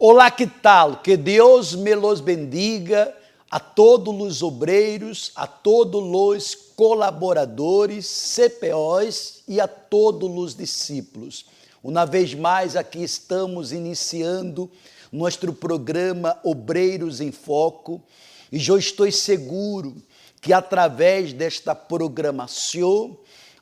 Olá, que tal? Que Deus me los bendiga a todos os obreiros, a todos os colaboradores, CPOs e a todos os discípulos. Uma vez mais, aqui estamos iniciando nosso programa Obreiros em Foco e eu estou seguro que através desta programação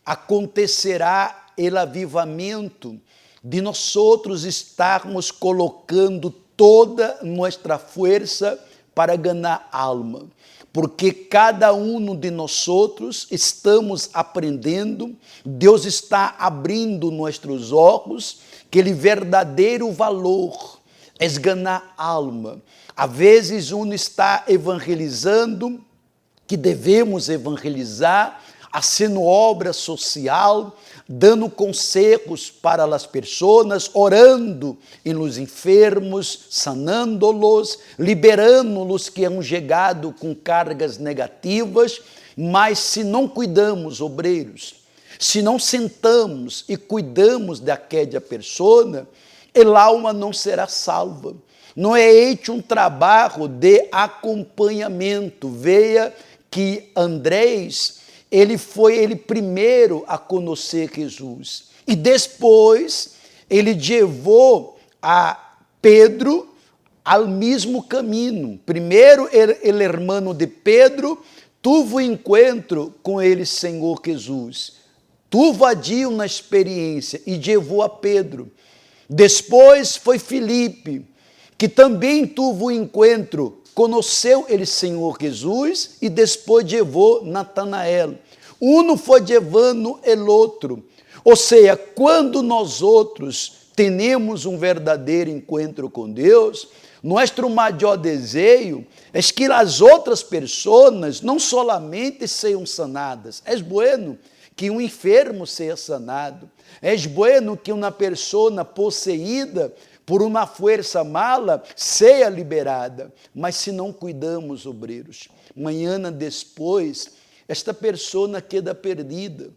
acontecerá o avivamento de nós outros estarmos colocando toda nossa força para ganhar alma, porque cada um de nós outros estamos aprendendo, Deus está abrindo nossos olhos, que o verdadeiro valor é ganhar alma. Às vezes está evangelizando, que devemos evangelizar, fazendo obra social, dando conselhos para as pessoas, orando em los enfermos, sanando-los, liberando-los que han chegado com cargas negativas, mas se não cuidamos, obreiros, se não sentamos e cuidamos daquela pessoa, a alma não será salva. Não é hecho trabalho de acompanhamento. Veja que Andrés, ele foi ele primeiro a conhecer Jesus. E depois, ele levou a Pedro ao mesmo caminho. Primeiro, o irmão de Pedro teve encontro com ele, Senhor Jesus. Teve ali uma experiência e levou a Pedro. Depois foi Filipe, que também teve encontro, conheceu ele, Senhor Jesus, e depois levou Natanael. Um foi levando o outro. Ou seja, quando nós outros temos um verdadeiro encontro com Deus, nosso maior desejo é que as outras pessoas não solamente sejam sanadas. É bueno que um enfermo seja sanado. É bueno que uma pessoa possuída por uma força mala seja liberada. Mas se não cuidamos, obreiros, amanhã depois, esta pessoa queda perdida,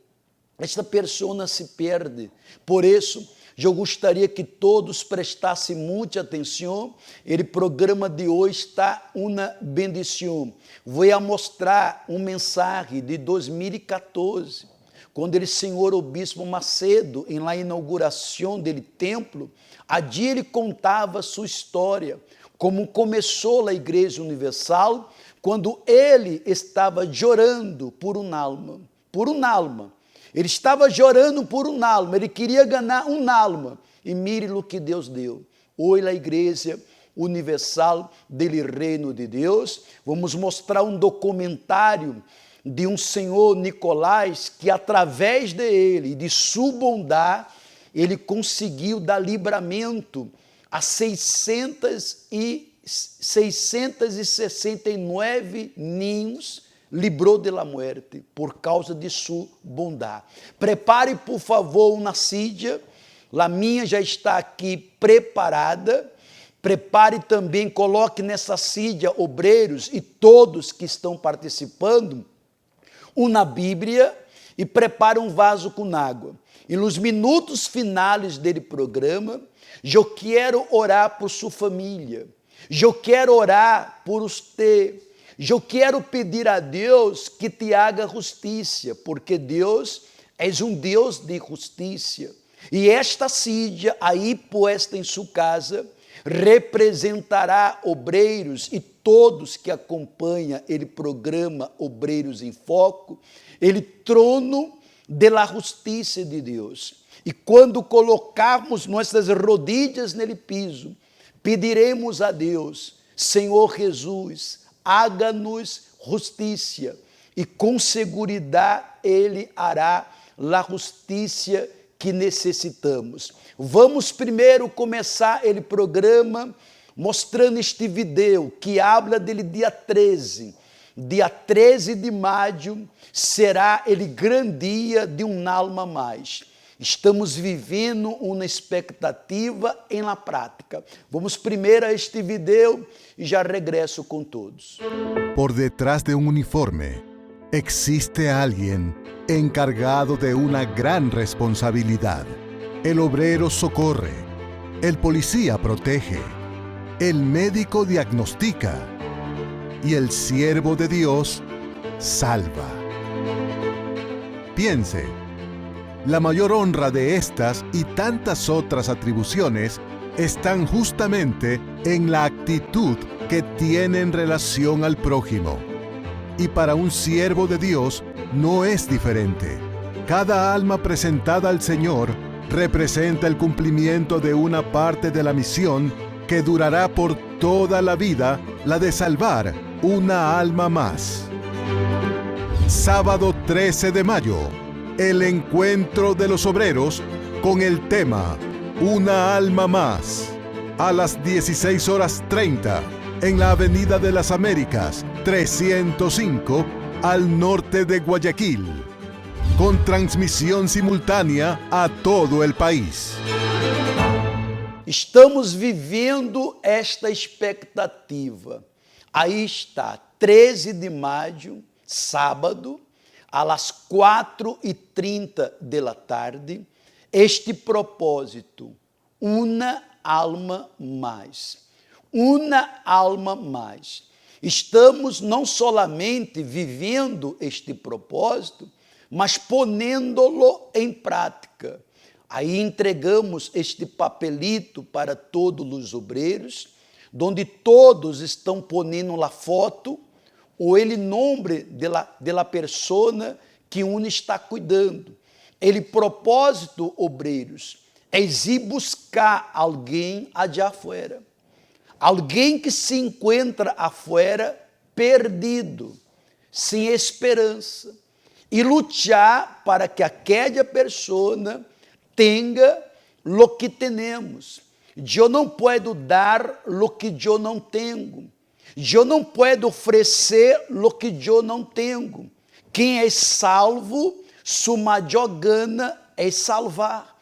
esta pessoa se perde. Por isso, eu gostaria que todos prestassem muita atenção. O programa de hoje está uma bendição. Vou mostrar mensagem de 2014, quando o senhor o bispo Macedo, em la inauguração do templo, ali ele contava sua história, como começou a Igreja Universal, quando ele estava chorando por uma alma. Ele estava chorando por uma alma, ele queria ganhar uma alma. E mire o que Deus deu. Hoje a Igreja Universal do Reino de Deus, vamos mostrar um documentário de um senhor Nicolás, que através dele e de sua bondade, ele conseguiu dar livramento a 669 ninhos, livrou de la muerte, por causa de sua bondade. Prepare, por favor, uma sídia, a minha já está aqui preparada. Prepare também, coloque nessa sídia, obreiros e todos que estão participando, uma Bíblia e prepare um vaso com água. E nos minutos finais dele programa, eu quero orar por sua família, eu quero orar por você, eu quero pedir a Deus que te haga justiça, porque Deus é um Deus de justiça. E esta sídia aí posta em sua casa representará obreiros e todos que acompanham ele programa Obreiros em Foco, ele trono da justiça de Deus. E quando colocarmos nossas rodilhas nele piso, pediremos a Deus, Senhor Jesus, haga-nos justiça, e com segurança ele hará a justiça que necessitamos. Vamos primeiro começar ele programa mostrando este vídeo que habla dele dia 13. Dia 13 de maio será ele grande dia de alma a mais. Estamos vivendo uma expectativa em la prática. Vamos primeiro a este vídeo e já regresso com todos. Por detrás de un uniforme existe alguien encargado de una gran responsabilidad. El obrero socorre, el policía protege, el médico diagnostica y el siervo de Dios salva. Piense, la mayor honra de estas y tantas otras atribuciones están justamente en la actitud que tiene en relación al prójimo. Y para un siervo de Dios no es diferente. Cada alma presentada al Señor representa el cumplimiento de una parte de la misión que durará por toda la vida, la de salvar una alma más. Sábado 13 de mayo, el encuentro de los obreros con el tema Una alma más, a las 16:30 en la Avenida de las Américas 305 al norte de Guayaquil, con transmisión simultánea a todo el país. Estamos vivendo esta expectativa. Aí está, 13 de maio, sábado, às 4:30 da tarde, este propósito, uma alma mais. Uma alma mais. Estamos não solamente vivendo este propósito, mas ponendo-lo em prática. Aí entregamos este papelito para todos os obreiros, onde todos estão ponendo a foto ou ele nome de la persona que um está cuidando. Ele propósito, obreiros, é ir buscar alguém allá afuera. Alguém que se encontra afuera perdido, sem esperança. E lutar para que aquela pessoa tenha lo que temos. Eu não posso dar lo que eu não tenho. Eu não posso oferecer lo que eu não tenho. Quem é salvo, sua maior gana é salvar.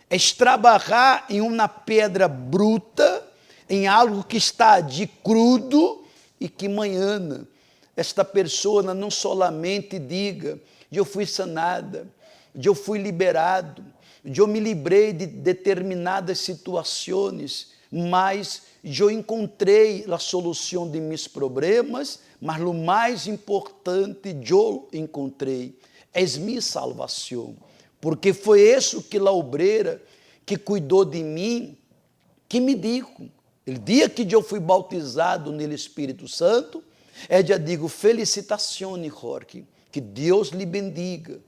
É trabalhar em uma pedra bruta, em algo que está de crudo e que amanhã esta pessoa não solamente diga: eu fui sanada, eu fui liberado, eu me livrei de determinadas situações, mas eu encontrei a solução de meus problemas, mas o mais importante eu encontrei, é minha salvação, porque foi isso que a obreira que cuidou de mim, que me disse. O dia que eu fui bautizado no Espírito Santo, já digo, felicitações, Jorge, que Deus lhe bendiga.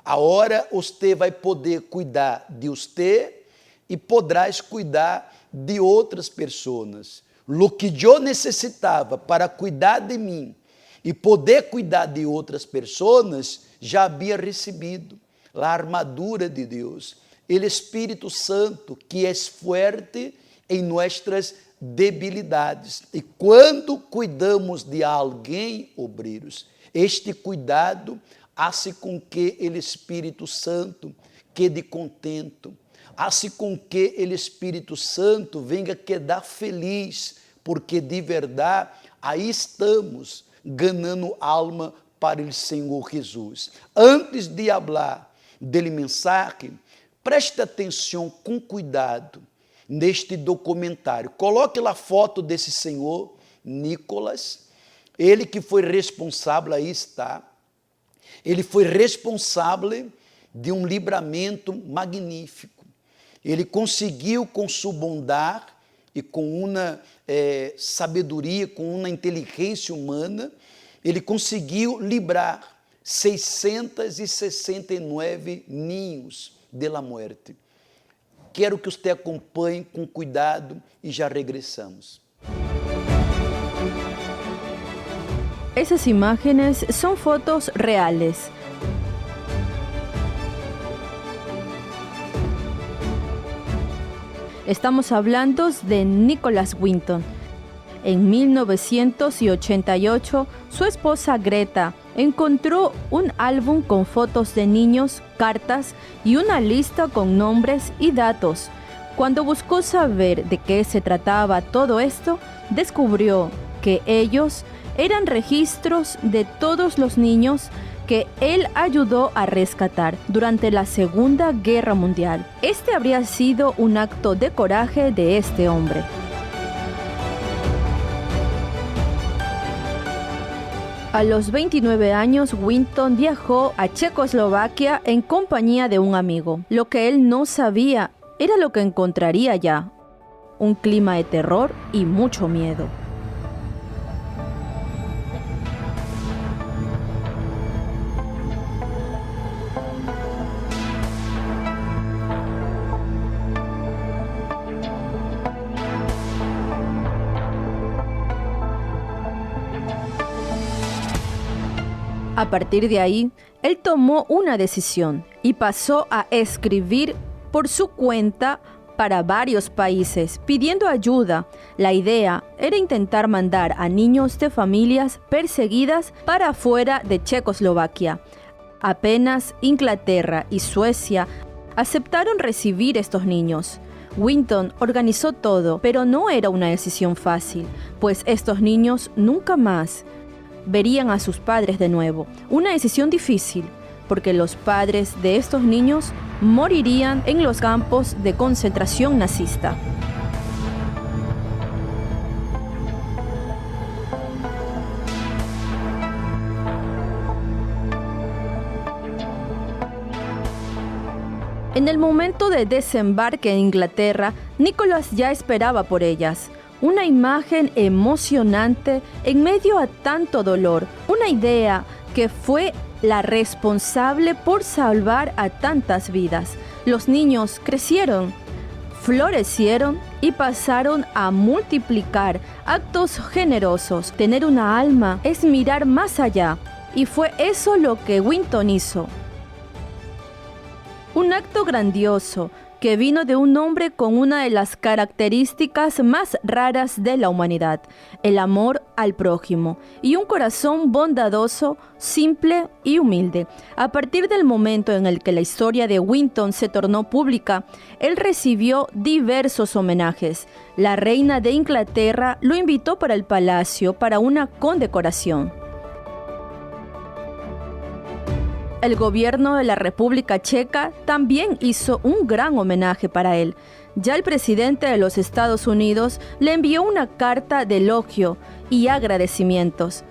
Agora você vai poder cuidar de você e poderás cuidar de outras pessoas. O que eu necessitava para cuidar de mim e poder cuidar de outras pessoas, já havia recebido a armadura de Deus, o Espírito Santo, que é forte em nossas debilidades. E quando cuidamos de alguém, obreiros, este cuidado hace com que o Espírito Santo quede contento, hace com que o Espírito Santo venha quedar feliz, porque de verdade aí estamos ganhando alma para o Senhor Jesus. Antes de falar dele mensagem, preste atenção com cuidado neste documentário. Coloque lá a foto desse senhor, Nicolas, ele que foi responsável, aí está, ele foi responsável de um livramento magnífico. Ele conseguiu, com sua bondade e com uma sabedoria, com uma inteligência humana, ele conseguiu livrar 669 ninhos da morte. Quero que você acompanhe com cuidado e já regressamos. Esas imágenes son fotos reales. Estamos hablando de Nicholas Winton. En 1988, su esposa Greta encontró un álbum con fotos de niños, cartas y una lista con nombres y datos. Cuando buscó saber de qué se trataba todo esto, descubrió que ellos eran registros de todos los niños que él ayudó a rescatar durante la Segunda Guerra Mundial. Este habría sido un acto de coraje de este hombre. A los 29 años, Winton viajó a Checoslovaquia en compañía de un amigo. Lo que él no sabía era lo que encontraría allá: un clima de terror y mucho miedo. A partir de ahí, él tomó una decisión y pasó a escribir por su cuenta para varios países, pidiendo ayuda. La idea era intentar mandar a niños de familias perseguidas para afuera de Checoslovaquia. Apenas Inglaterra y Suecia aceptaron recibir estos niños. Winton organizó todo, pero no era una decisión fácil, pues estos niños nunca más verían a sus padres de nuevo. Una decisión difícil, porque los padres de estos niños morirían en los campos de concentración nazista. En el momento de desembarque en Inglaterra, Nicholas ya esperaba por ellas. Una imagen emocionante en medio a tanto dolor, una idea que fue la responsable por salvar a tantas vidas. Los niños crecieron, florecieron y pasaron a multiplicar actos generosos. Tener una alma es mirar más allá, y fue eso lo que Winton hizo. Un acto grandioso que vino de un hombre con una de las características más raras de la humanidad: el amor al prójimo y un corazón bondadoso, simple y humilde. A partir del momento en el que la historia de Winton se tornó pública, él recibió diversos homenajes. La reina de Inglaterra lo invitó para el palacio para una condecoración. El gobierno de la República Checa también hizo un gran homenaje para él. Ya el presidente de los Estados Unidos le envió una carta de elogio y agradecimientos.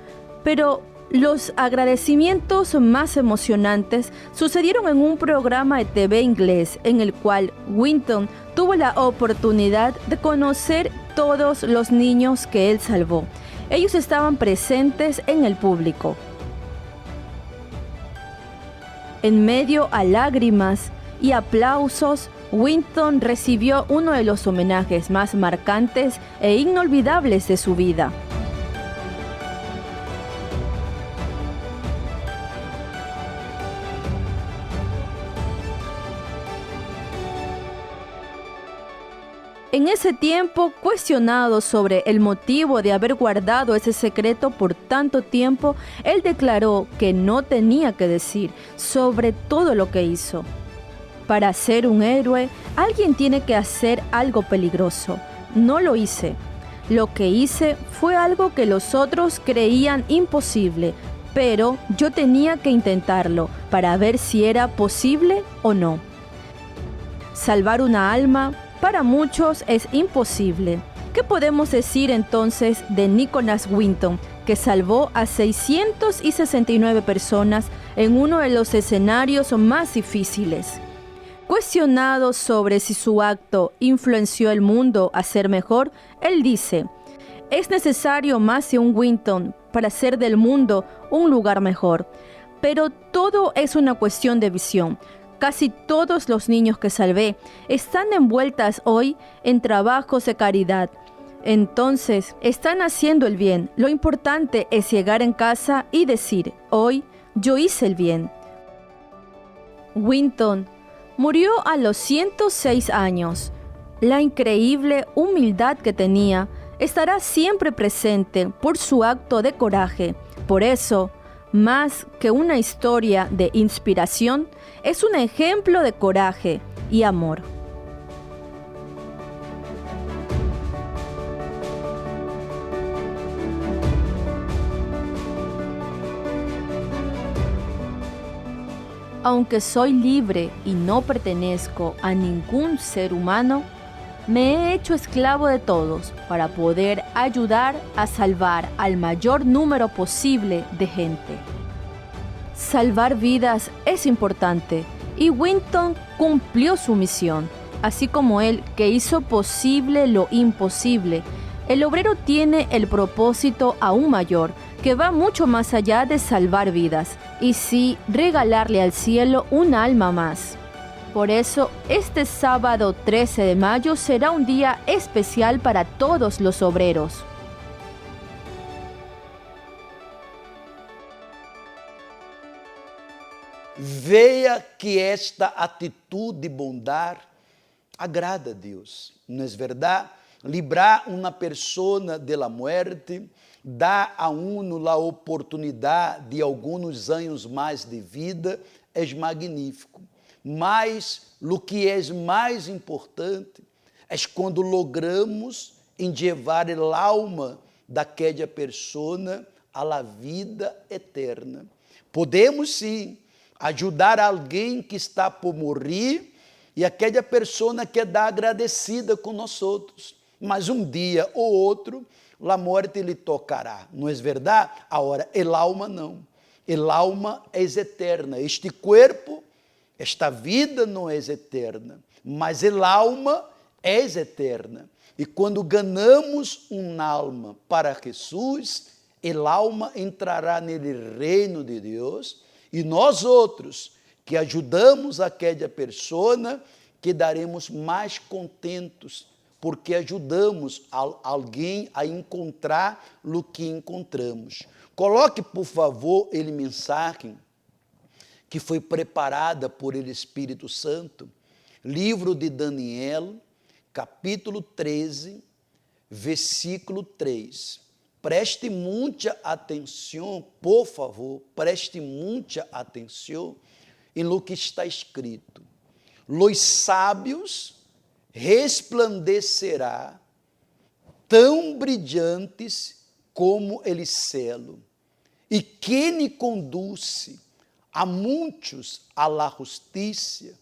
Pero los agradecimientos más emocionantes sucedieron en un programa de TV inglés, en el cual Winton tuvo la oportunidad de conocer todos los niños que él salvó. Ellos estaban presentes en el público. En medio a lágrimas y aplausos, Winton recibió uno de los homenajes más marcantes e inolvidables de su vida. En ese tiempo, cuestionado sobre el motivo de haber guardado ese secreto por tanto tiempo, él declaró que no tenía que decir sobre todo lo que hizo. Para ser un héroe, alguien tiene que hacer algo peligroso. No lo hice. Lo que hice fue algo que los otros creían imposible, pero yo tenía que intentarlo para ver si era posible o no. Salvar una alma para muchos es imposible. ¿Qué podemos decir entonces de Nicholas Winton, que salvó a 669 personas en uno de los escenarios más difíciles? Cuestionado sobre si su acto influenció el mundo a ser mejor, él dice: es necesario más de un Winton para hacer del mundo un lugar mejor. Pero todo es una cuestión de visión. Casi todos los niños que salvé están envueltas hoy en trabajos de caridad. Entonces, están haciendo el bien. Lo importante es llegar en casa y decir: hoy yo hice el bien. Winton murió a los 106 años. La increíble humildad que tenía estará siempre presente por su acto de coraje. Por eso, más que una historia de inspiración, es un ejemplo de coraje y amor. Aunque soy libre y no pertenezco a ningún ser humano, me he hecho esclavo de todos para poder ayudar a salvar al mayor número posible de gente. Salvar vidas es importante y Winton cumplió su misión, así como él que hizo posible lo imposible. El obrero tiene el propósito aún mayor, que va mucho más allá de salvar vidas, y sí regalarle al cielo un alma más. Por eso, este sábado 13 de mayo será un día especial para todos los obreros. Veja que esta atitude de bondade agrada a Deus, não é verdade? Librar uma pessoa da morte, dar a uno a oportunidade de alguns anos mais de vida, é magnífico. Mas o que é mais importante é quando logramos levar a alma daquela pessoa à la vida eterna. Podemos sim ajudar alguém que está por morrer e aquela pessoa queda agradecida com nós outros. Mas um dia ou outro, a morte lhe tocará, não é verdade? Agora, el alma não. El alma é eterna. Este corpo, esta vida não é eterna, mas el alma é eterna. E quando ganhamos alma para Jesus, el alma entrará no reino de Deus e nós outros que ajudamos aquela pessoa quedaremos mais contentos porque ajudamos alguém a encontrar o que encontramos. Coloque, por favor, ele mensagem que foi preparada por ele Espírito Santo, livro de Daniel, capítulo 13, versículo 3. Preste muita atenção, por favor, preste muita atenção em lo que está escrito. Los sábios resplandecerá tão brilhantes como el cielo, e quem conduz a muitos a la justiça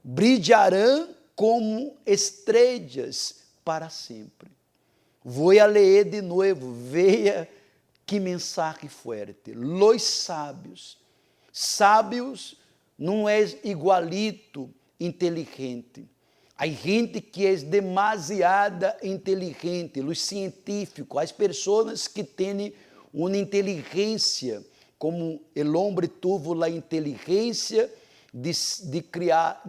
brilharão como estrelas para sempre. Vou a ler de novo, veja que mensagem forte. Los sábios. Sábios não é igualito inteligente. Há gente que é demasiada inteligente, os científicos, as pessoas que têm uma inteligência, como o homem teve a inteligência de criar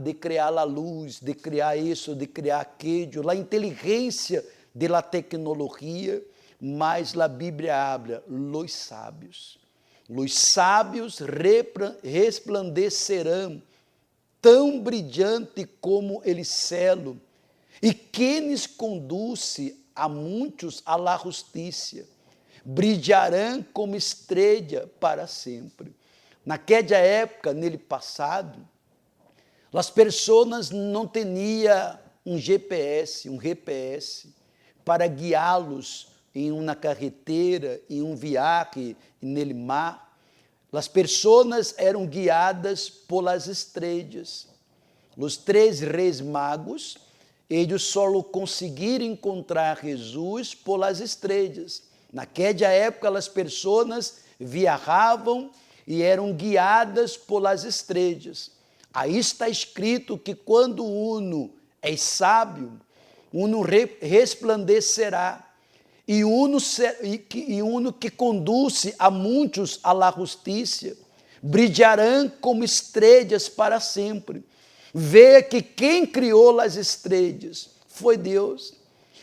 a luz, de criar isso, de criar aquilo, a inteligência da tecnologia, mas a Bíblia habla, los sábios. Los sábios resplandecerão tão brilhante como el cielo, e quienes conduz a muitos a la justiça, brilharão como estrela para sempre. Naquela época, nele passado, as pessoas não tinham um GPS para guiá-los em uma carretera, em um viagem nele mar. As pessoas eram guiadas pelas estrelas. Os 3 reis magos, eles só conseguiram encontrar Jesus pelas estrelas. Naquela época, as pessoas viajavam e eram guiadas pelas estrelas. Aí está escrito que quando uno é sábio, uno resplandecerá. E uno que conduz a muitos à la justiça, brilharão como estrelas para sempre. Veja que quem criou as estrelas foi Deus.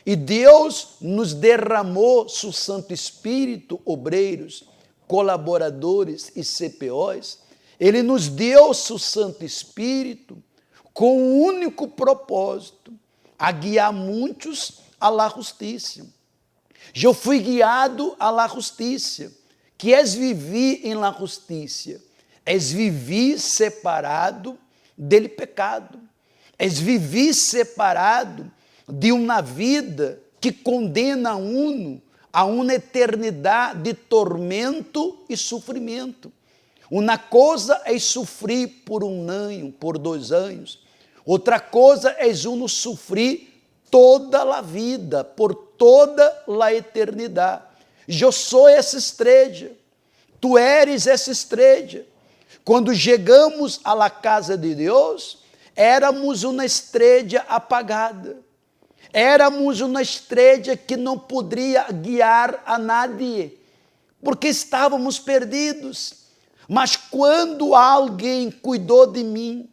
E Deus nos derramou seu Santo Espírito, obreiros, colaboradores e CPOs. Ele nos deu seu Santo Espírito com um único propósito, a guiar muitos à la justiça. Eu fui guiado à la justiça, que és viver em la justiça, és viver separado dele pecado, és viver separado de uma vida que condena uno a uma eternidade de tormento e sofrimento. Uma coisa é sofrer por 1 ano, por 2 anos, outra coisa é uno sofrer toda a vida, por toda a eternidade. Eu sou essa estrela, tu eres essa estrela. Quando chegamos à la casa de Deus, éramos uma estrela apagada. Éramos uma estrela que não poderia guiar a nadie, porque estávamos perdidos. Mas quando alguém cuidou de mim,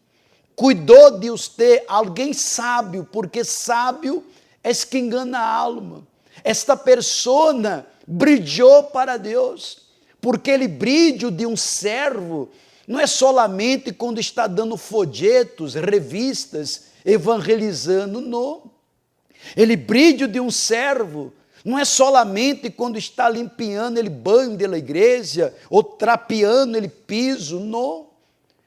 cuidou de você, alguém sábio, porque sábio é quem engana a alma. Esta persona brilhou para Deus, porque ele brilho de um servo não é solamente quando está dando folhetos, revistas, evangelizando, não. Ele brilho de um servo não é solamente quando está limpando ele banho da igreja, ou trapeando ele piso, não.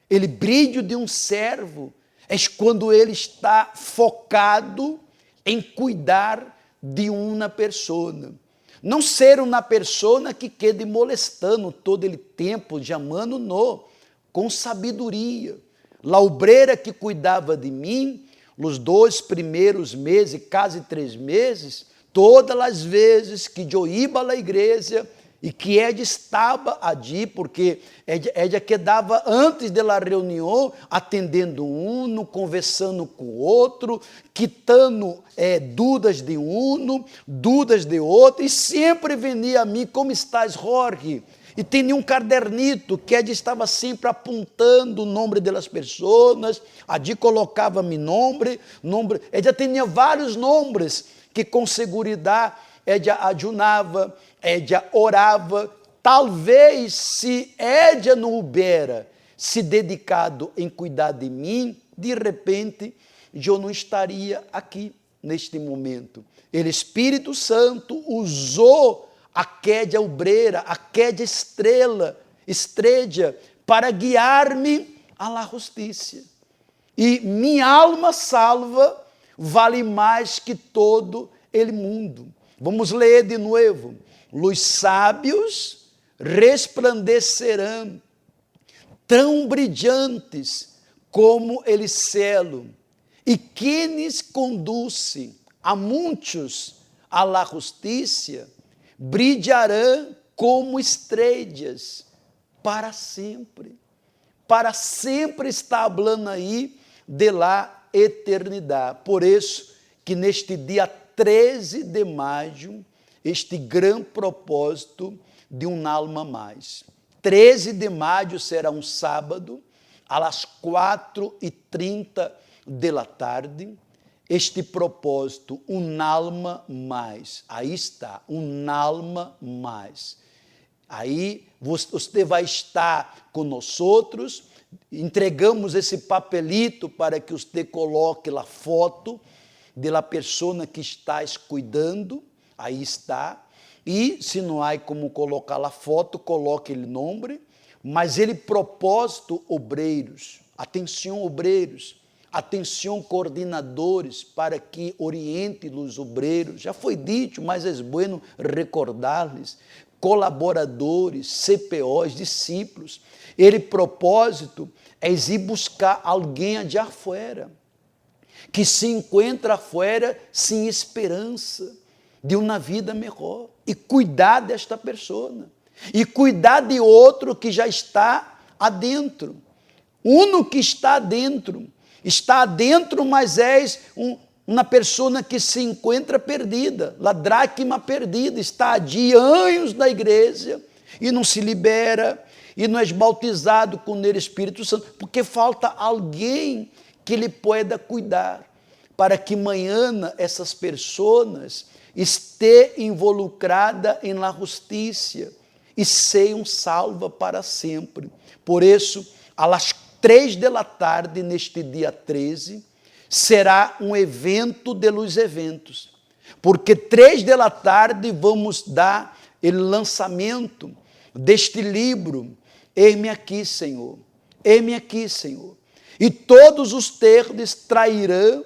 Ele brilho de um servo é quando ele está focado em cuidar de uma pessoa. Não ser uma pessoa que quede molestando todo ele tempo, chamando, não. Com sabedoria. A obreira que cuidava de mim, os 2 primeiros meses, quase 3 meses, todas as vezes que eu ia à igreja e que ela estava ali, porque ela quedava antes da reunião, atendendo um, conversando com o outro, quitando dúvidas de um, dúvidas de outro, e sempre venia a mim: como estás, Jorge? E tinha um cadernito que ela estava sempre apontando o nome das pessoas, ali colocava meu nome, ela tinha vários nomes que com segurança ela ajunava, ela orava. Talvez se ela não houvera se dedicado em cuidar de mim, de repente eu não estaria aqui neste momento. O Espírito Santo usou aquela obreira, aquela estrela, para guiar-me à justiça. E minha alma salva vale mais que todo o mundo. Vamos ler de novo. Os sábios resplandecerão, tão brilhantes como o céu, e quienes conduzem a muitos à la justiça, brilharão como estrelas para sempre. Para sempre está falando aí de la eternidade. Por isso que neste dia 13 de maio, este grande propósito de um alma mais. 13 de maio será um sábado, às 4h30 da tarde, este propósito, um alma mais. Aí está, um alma mais. Aí você vai estar conosco, entregamos esse papelito para que você coloque a foto da pessoa que estás cuidando, aí está. E se não há como colocar a foto, coloque o nome, mas ele propósito, obreiros, atenção coordenadores, para que oriente os obreiros, já foi dito, mas é bueno recordar-lhes, colaboradores, CPOs, discípulos. Ele propósito é ir buscar alguém de afuera, que se encontra afuera sem esperança de uma vida melhor, e cuidar desta pessoa, e cuidar de outro que já está adentro. Um que está adentro, mas és uma pessoa que se encontra perdida, a dracma perdida, está há anos na igreja e não se libera, e não é bautizado com o Espírito Santo, porque falta alguém que lhe pueda cuidar, para que amanhã essas pessoas estejam involucradas em la justiça e sejam salvas para sempre. Por isso, às 3 da tarde, neste dia 13, será um evento de los eventos, porque 3 da tarde vamos dar o lançamento deste livro, Eis-me aqui, Senhor, eis-me aqui, Senhor. E todos os terdes trairão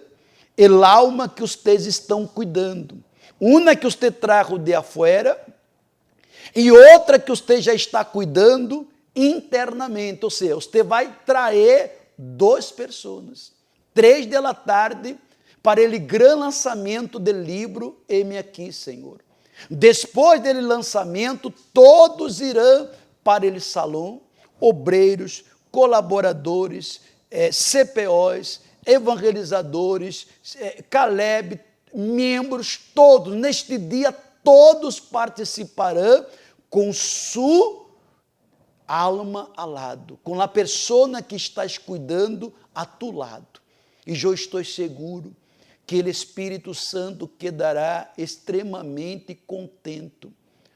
el alma que vocês estão cuidando. Uma que você trajo de afuera e outra que você já está cuidando internamente. Ou seja, você vai trazer 2 pessoas. 3 da tarde, para o grande lançamento do livro Heme Aqui, Senhor. Depois dele lançamento, todos irão para ele salão, obreiros, colaboradores, CPOs, evangelizadores, Caleb, membros, todos, neste dia, todos participarão com sua alma ao lado, com a pessoa que estás cuidando a tu lado. E eu estou seguro que o Espírito Santo quedará extremamente contento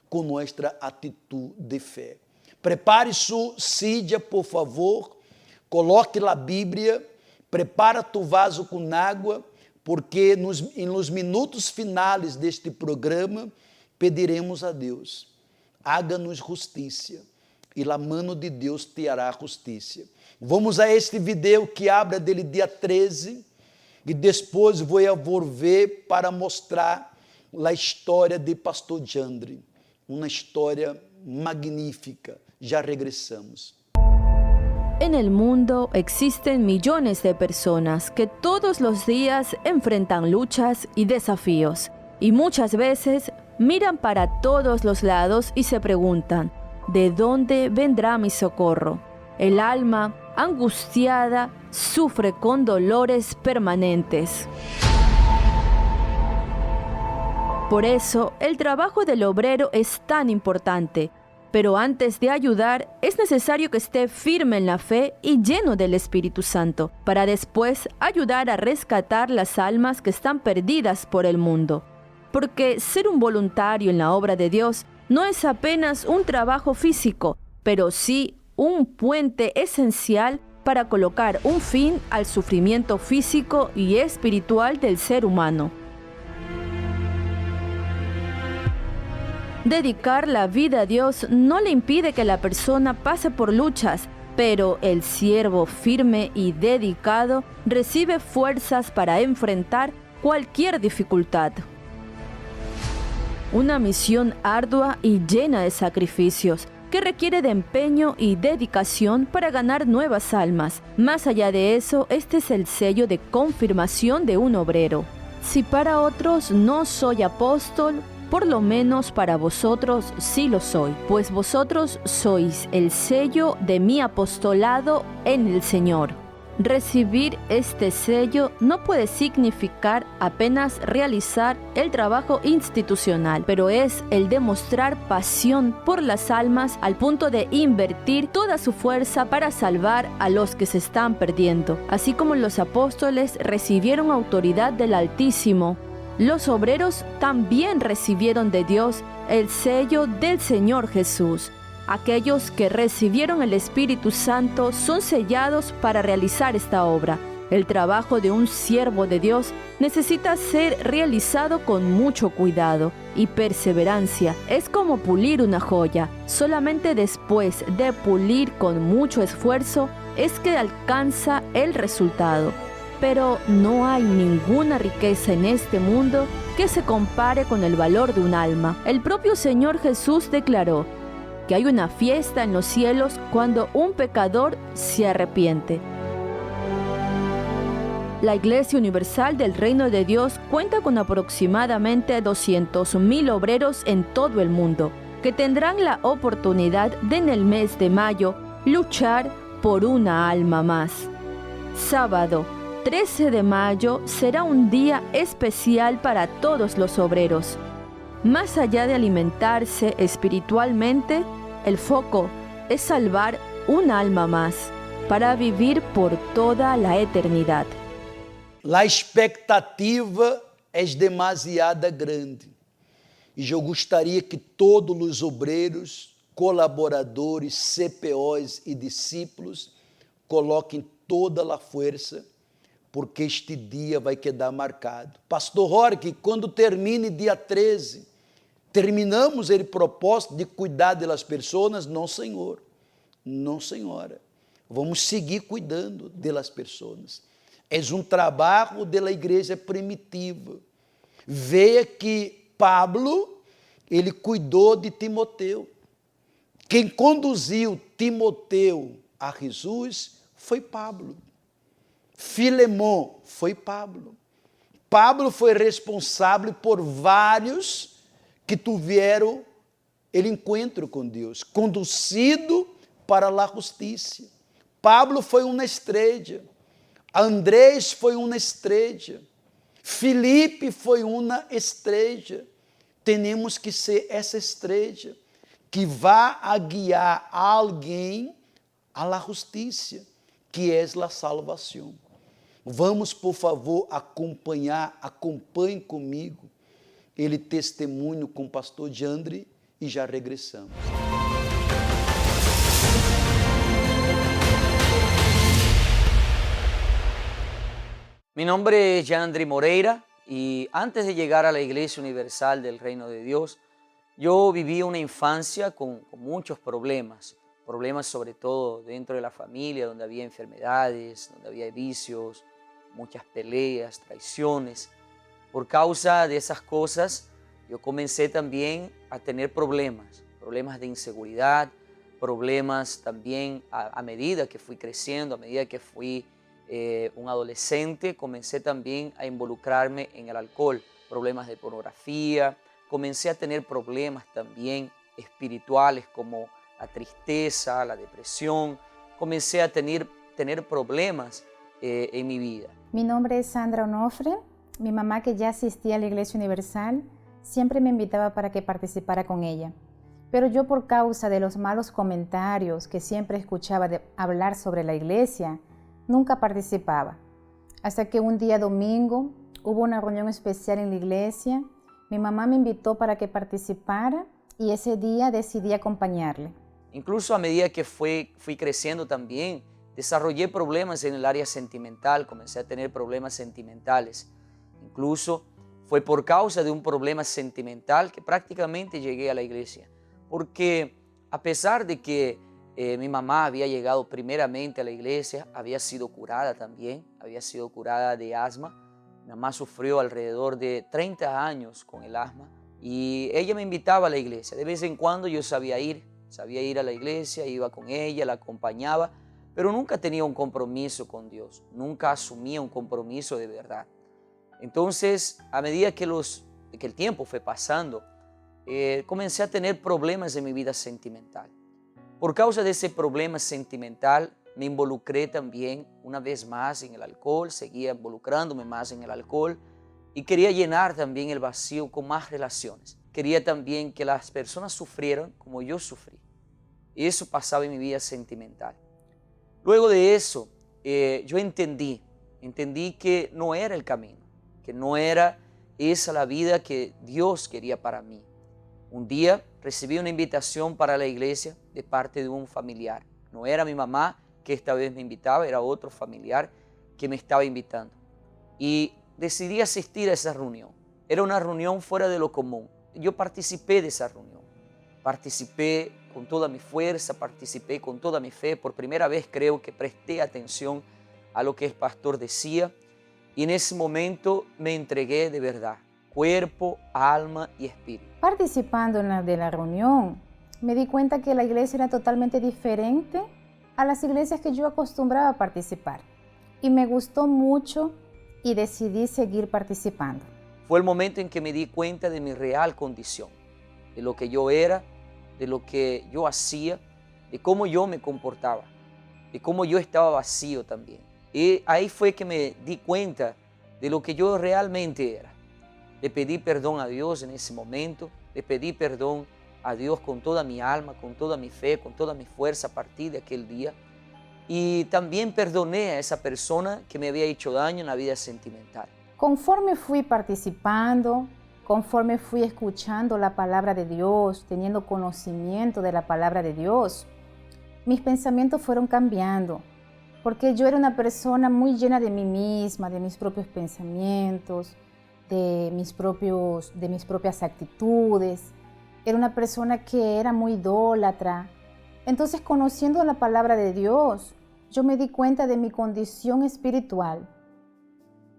com nossa atitude de fé. Prepare sua sídia, por favor, coloque a Bíblia, prepara tu vaso com água, porque nos minutos finais deste programa, pediremos a Deus, haga-nos justiça, e a mano de Deus te hará justiça. Vamos a este vídeo que abre dele dia 13, e depois vou volver para mostrar a história de Pastor Jandre, uma história magnífica. Já regressamos. En el mundo existen millones de personas que todos los días enfrentan luchas y desafíos, y muchas veces miran para todos los lados y se preguntan, ¿de dónde vendrá mi socorro? El alma, angustiada, sufre con dolores permanentes. Por eso, el trabajo del obrero es tan importante. Pero antes de ayudar, es necesario que esté firme en la fe y lleno del Espíritu Santo, para después ayudar a rescatar las almas que están perdidas por el mundo. Porque ser un voluntario en la obra de Dios no es apenas un trabajo físico, pero sí un puente esencial para colocar un fin al sufrimiento físico y espiritual del ser humano. Dedicar la vida a Dios no le impide que la persona pase por luchas, pero el siervo firme y dedicado recibe fuerzas para enfrentar cualquier dificultad. Una misión ardua y llena de sacrificios, que requiere de empeño y dedicación para ganar nuevas almas. Más allá de eso, este es el sello de confirmación de un obrero. Si para otros no soy apóstol, por lo menos para vosotros sí lo soy, pues vosotros sois el sello de mi apostolado en el Señor. Recibir este sello no puede significar apenas realizar el trabajo institucional, pero es el demostrar pasión por las almas al punto de invertir toda su fuerza para salvar a los que se están perdiendo. Así como los apóstoles recibieron autoridad del Altísimo, los obreros también recibieron de Dios el sello del Señor Jesús. Aquellos que recibieron el Espíritu Santo son sellados para realizar esta obra. El trabajo de un siervo de Dios necesita ser realizado con mucho cuidado y perseverancia. Es como pulir una joya. Solamente después de pulir con mucho esfuerzo es que alcanza el resultado. Pero no hay ninguna riqueza en este mundo que se compare con el valor de un alma. El propio Señor Jesús declaró que hay una fiesta en los cielos cuando un pecador se arrepiente. La Iglesia Universal del Reino de Dios cuenta con aproximadamente 200,000 obreros en todo el mundo, que tendrán la oportunidad de en el mes de mayo luchar por una alma más. Sábado 13 de mayo será un día especial para todos los obreros. Más allá de alimentarse espiritualmente, el foco es salvar un alma más para vivir por toda la eternidad. A expectativa é demasiada grande. E eu gostaria que todos os obreiros, colaboradores, CPOs e discípulos coloquem toda a força, porque este dia vai quedar marcado. Pastor Jorge, quando termine dia 13, terminamos o propósito de cuidar das pessoas? Não, senhor. Não, senhora. Vamos seguir cuidando das pessoas. É um trabalho da igreja primitiva. Veja que Pablo, ele cuidou de Timoteu. Quem conduziu Timoteu a Jesus foi Pablo. Filemão foi Pablo. Pablo foi responsável por vários que tiveram o encontro com Deus, conduzido para a justiça. Pablo foi uma estrela, Andrés foi uma estrela, Felipe foi uma estrela. Temos que ser essa estrela que vá a guiar alguém à justiça, que é a salvação. Vamos, por favor, acompanhe comigo ele testemunho com o pastor Jandre e já regressamos. Mi nombre es Jandri Moreira y antes de llegar a la Iglesia Universal del Reino de Dios, yo viví una infancia con muchos problemas sobre todo dentro de la familia, donde había enfermedades, donde había vicios, muchas peleas, traiciones. Por causa de esas cosas, yo comencé también a tener problemas de inseguridad, problemas también a medida que fui creciendo, a medida que fui un adolescente, comencé también a involucrarme en el alcohol, problemas de pornografía, comencé a tener problemas también espirituales como la tristeza, la depresión, comencé a tener problemas en mi vida. Mi nombre es Sandra Onofre. Mi mamá, que ya asistía a la Iglesia Universal, siempre me invitaba para que participara con ella. Pero yo, por causa de los malos comentarios que siempre escuchaba hablar sobre la iglesia, nunca participaba. Hasta que un día domingo hubo una reunión especial en la iglesia. Mi mamá me invitó para que participara y ese día decidí acompañarle. Incluso a medida que fui creciendo también, desarrollé problemas en el área sentimental, comencé a tener problemas sentimentales. Incluso fue por causa de un problema sentimental que prácticamente llegué a la iglesia. Porque a pesar de que mi mamá había llegado primeramente a la iglesia, había sido curada también, había sido curada de asma. Mi mamá sufrió alrededor de 30 años con el asma y ella me invitaba a la iglesia. De vez en cuando yo sabía ir a la iglesia, iba con ella, la acompañaba, pero nunca tenía un compromiso con Dios, nunca asumía un compromiso de verdad. Entonces, a medida que el tiempo fue pasando, comencé a tener problemas en mi vida sentimental. Por causa de ese problema sentimental, me involucré también una vez más en el alcohol, seguía involucrándome más en el alcohol y quería llenar también el vacío con más relaciones. Quería también que las personas sufrieran como yo sufrí. Y eso pasaba en mi vida sentimental. Luego de eso, yo entendí que no era el camino, que no era esa la vida que Dios quería para mí. Un día recibí una invitación para la iglesia de parte de un familiar. No era mi mamá que esta vez me invitaba, era otro familiar que me estaba invitando. Y decidí asistir a esa reunión. Era una reunión fuera de lo común. Yo participé de esa reunión. Participé con toda mi fuerza, participé con toda mi fe. Por primera vez creo que presté atención a lo que el pastor decía. Y en ese momento me entregué de verdad, cuerpo, alma y espíritu. Participando en la reunión, me di cuenta que la iglesia era totalmente diferente a las iglesias que yo acostumbraba a participar. Y me gustó mucho y decidí seguir participando. Fue el momento en que me di cuenta de mi real condición, de lo que yo era, de lo que yo hacía, de cómo yo me comportaba, de cómo yo estaba vacío también. Y ahí fue que me di cuenta de lo que yo realmente era. Le pedí perdón a Dios en ese momento, le pedí perdón a Dios con toda mi alma, con toda mi fe, con toda mi fuerza a partir de aquel día. Y también perdoné a esa persona que me había hecho daño en la vida sentimental. Conforme fui participando, conforme fui escuchando la palabra de Dios, teniendo conocimiento de la palabra de Dios, mis pensamientos fueron cambiando. Porque yo era una persona muy llena de mí misma, de mis propios pensamientos, de mis propias actitudes. Era una persona que era muy idólatra. Entonces, conociendo la palabra de Dios, yo me di cuenta de mi condición espiritual.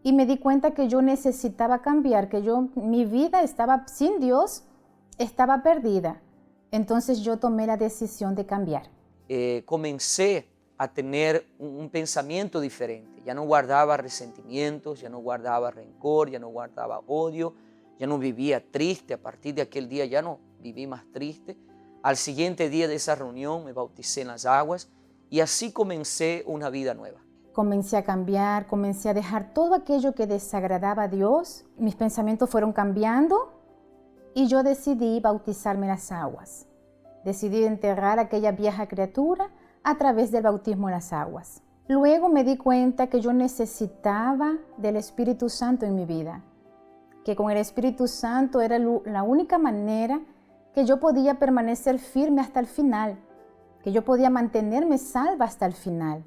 Y me di cuenta que yo necesitaba cambiar, que mi vida estaba sin Dios, estaba perdida. Entonces yo tomé la decisión de cambiar. Comencé a tener un pensamiento diferente. Ya no guardaba resentimientos, ya no guardaba rencor, ya no guardaba odio, ya no vivía triste. A partir de aquel día ya no viví más triste. Al siguiente día de esa reunión me bauticé en las aguas y así comencé una vida nueva. Comencé a cambiar, comencé a dejar todo aquello que desagradaba a Dios. Mis pensamientos fueron cambiando y yo decidí bautizarme en las aguas. Decidí enterrar a aquella vieja criatura a través del bautismo en las aguas. Luego me di cuenta que yo necesitaba del Espíritu Santo en mi vida, que con el Espíritu Santo era la única manera que yo podía permanecer firme hasta el final, que yo podía mantenerme salva hasta el final.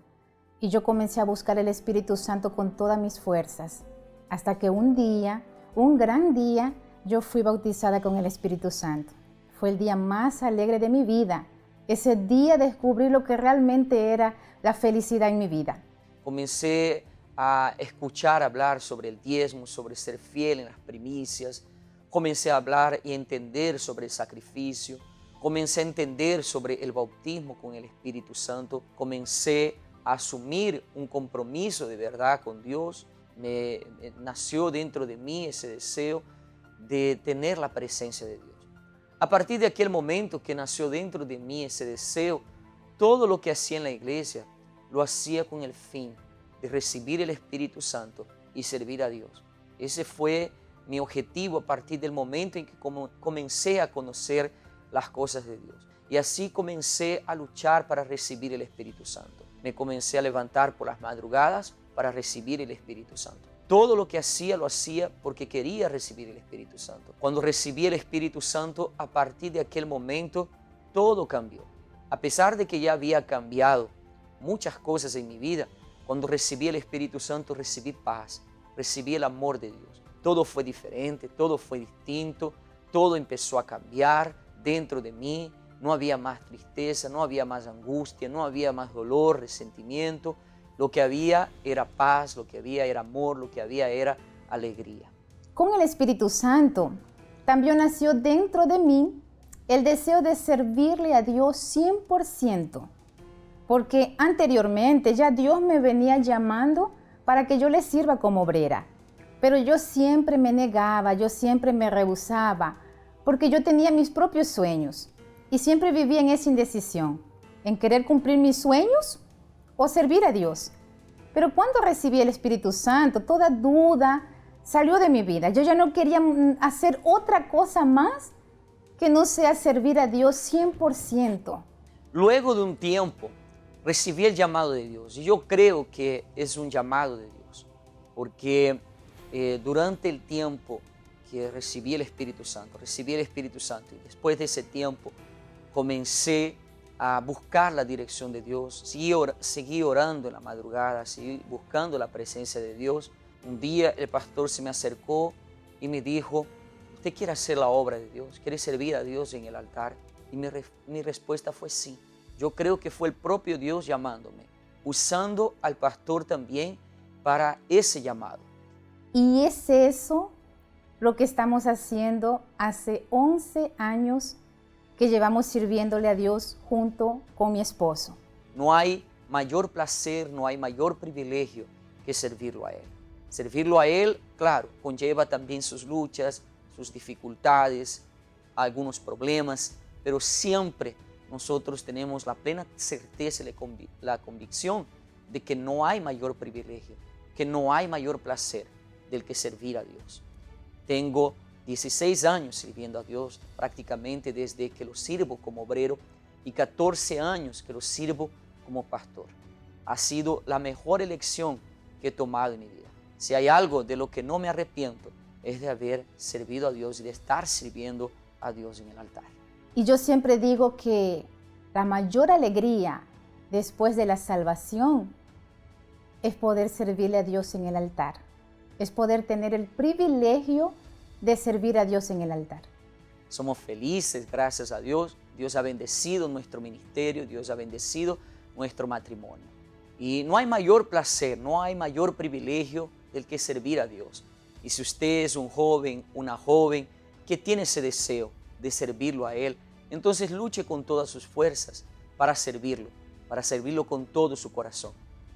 Y yo comencé a buscar el Espíritu Santo con todas mis fuerzas, hasta que un día, un gran día, yo fui bautizada con el Espíritu Santo. Fue el día más alegre de mi vida. Ese día descubrí lo que realmente era la felicidad en mi vida. Comencé a escuchar hablar sobre el diezmo, sobre ser fiel en las primicias. Comencé a hablar y entender sobre el sacrificio. Comencé a entender sobre el bautismo con el Espíritu Santo. Comencé a asumir un compromiso de verdad con Dios. Nació dentro de mí ese deseo de tener la presencia de Dios. A partir de aquel momento que nació dentro de mí ese deseo, todo lo que hacía en la iglesia lo hacía con el fin de recibir el Espíritu Santo y servir a Dios. Ese fue mi objetivo a partir del momento en que comencé a conocer las cosas de Dios. Y así comencé a luchar para recibir el Espíritu Santo. Me comencé a levantar por las madrugadas para recibir el Espíritu Santo. Todo lo que hacía lo hacía porque quería recibir el Espíritu Santo. Cuando recibí el Espíritu Santo, a partir de aquel momento, todo cambió. A pesar de que ya había cambiado muchas cosas en mi vida, cuando recibí el Espíritu Santo, recibí paz, recibí el amor de Dios. Todo fue diferente, todo fue distinto, todo empezó a cambiar dentro de mí. No había más tristeza, no había más angustia, no había más dolor, resentimiento. Lo que había era paz, lo que había era amor, lo que había era alegría. Con el Espíritu Santo también nació dentro de mí el deseo de servirle a Dios 100%, porque anteriormente ya Dios me venía llamando para que yo le sirva como obrera, pero yo siempre me negaba, yo siempre me rehusaba, porque yo tenía mis propios sueños y siempre vivía en esa indecisión, en querer cumplir mis sueños o servir a Dios. Pero cuando recibí el Espíritu Santo, toda duda salió de mi vida. Yo ya no quería hacer otra cosa más que no sea servir a Dios 100%. Luego de un tiempo, recibí el llamado de Dios. Y yo creo que es un llamado de Dios, porque durante el tiempo que recibí el Espíritu Santo, y después de ese tiempo comencé a buscar la dirección de Dios, seguí orando en la madrugada, seguí buscando la presencia de Dios. Un día el pastor se me acercó y me dijo: ¿usted quiere hacer la obra de Dios? ¿Quiere servir a Dios en el altar? Y mi respuesta fue sí. Yo creo que fue el propio Dios llamándome, usando al pastor también para ese llamado. Y es eso lo que estamos haciendo hace 11 años que llevamos sirviéndole a Dios junto con mi esposo. No hay mayor placer, no hay mayor privilegio que servirlo a Él. Servirlo a Él, claro, conlleva también sus luchas, sus dificultades, algunos problemas, pero siempre nosotros tenemos la plena certeza y la convicción de que no hay mayor privilegio, que no hay mayor placer del que servir a Dios. Tengo 16 años sirviendo a Dios, prácticamente desde que lo sirvo como obrero, y 14 años que lo sirvo como pastor. Ha sido la mejor elección que he tomado en mi vida. Si hay algo de lo que no me arrepiento, es de haber servido a Dios y de estar sirviendo a Dios en el altar. Y yo siempre digo que la mayor alegría después de la salvación es poder servirle a Dios en el altar. Es poder tener el privilegio de servir a Dios en el altar. Somos felices, gracias a Dios. Dios ha bendecido nuestro ministerio, Dios ha bendecido nuestro matrimonio. Y no hay mayor placer, no hay mayor privilegio del que servir a Dios. Y si usted es un joven, una joven que tiene ese deseo de servirlo a Él, entonces luche con todas sus fuerzas para servirlo. para servirlo con todo su corazón.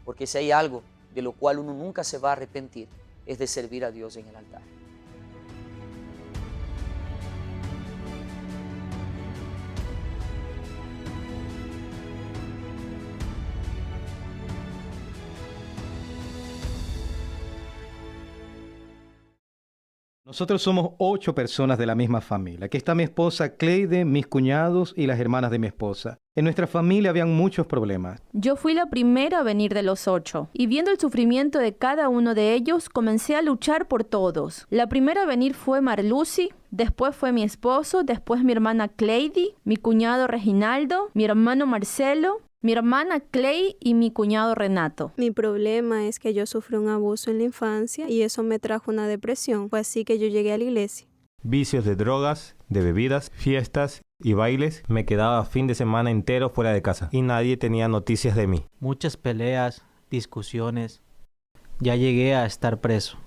Porque si hay algo de lo cual uno nunca se va a arrepentir, es de servir a Dios en el altar. Nosotros somos 8 personas de la misma familia. Aquí está mi esposa Cleide, mis cuñados y las hermanas de mi esposa. En nuestra familia habían muchos problemas. Yo fui la primera a venir de los 8, y viendo el sufrimiento de cada uno de ellos, comencé a luchar por todos. La primera a venir fue Marlucy, después fue mi esposo, después mi hermana Cleide, mi cuñado Reginaldo, mi hermano Marcelo, mi hermana Clay y mi cuñado Renato. Mi problema es que yo sufrí un abuso en la infancia y eso me trajo una depresión. Fue así que yo llegué a la iglesia. Vicios de drogas, de bebidas, fiestas y bailes. Me quedaba fin de semana entero fuera de casa y nadie tenía noticias de mí. Muchas peleas, discusiones. Ya llegué a estar preso.